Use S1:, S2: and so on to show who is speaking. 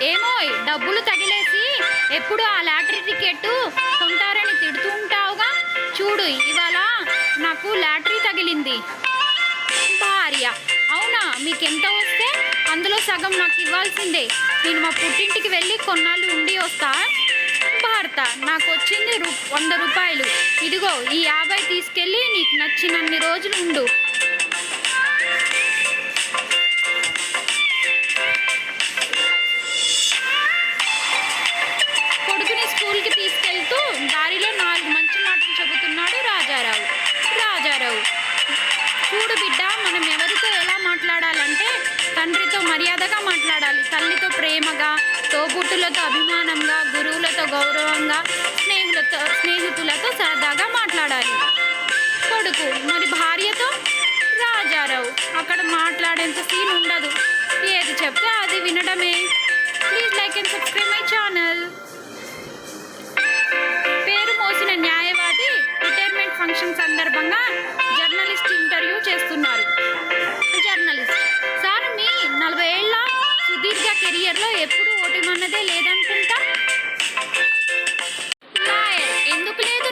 S1: ఏమో డబ్బులు తగిలేసి ఎప్పుడు ఆ లాటరీ టికెట్ కొంటారని తిడుతూ ఉంటావుగా. చూడు ఇవాళ నాకు లాటరీ తగిలింది. భార్య: అవునా, మీకెంత వస్తే అందులో సగం నాకు ఇవ్వాల్సిందే. నేను మా పుట్టింటికి వెళ్ళి కొన్నాళ్ళు ఉండి వస్తా. భర్త: నాకు వచ్చింది 100 రూపాయలు. ఇదిగో ఈ 50 తీసుకెళ్ళి నీకు నచ్చినన్ని రోజులు ఉండు. కొడుకుని స్కూల్కి తీసుకెళ్తూ దారిలో 4 మంచి మాటలు చెబుతున్నాడు రాజారావు. రాజారావు: చూడు బిడ్డ, మనం ఎవరితో ఎలా మాట్లాడాలంటే తండ్రితో మర్యాదగా మాట్లాడాలి, తల్లితో ప్రేమగా, తోబుట్టులతో అభిమానంగా, గురువులతో గౌరవంగా, స్నేహితులతో సరదాగా మాట్లాడాలి. కొడుకు: మరి భార్యతో? రాజారావు: అక్కడ మాట్లాడేంత సీన్ ఉండదు, ఏది చెప్తే అది వినడమే. Please like and subscribe my channel. పేరు మోసిన న్యాయవాది రిటైర్మెంట్ ఫంక్షన్ సందర్భంగా జర్నలిస్ట్ ఇంటర్వ్యూ చేస్తున్నారు. జర్నలిస్ట్: సార్, మీ 40 ఏళ్ల సుదీర్ఘ కెరియర్లో ఎప్పుడు ఓటమన్నదే లేదనుకుంటా. లాయర్: ఎందుకు లేదు,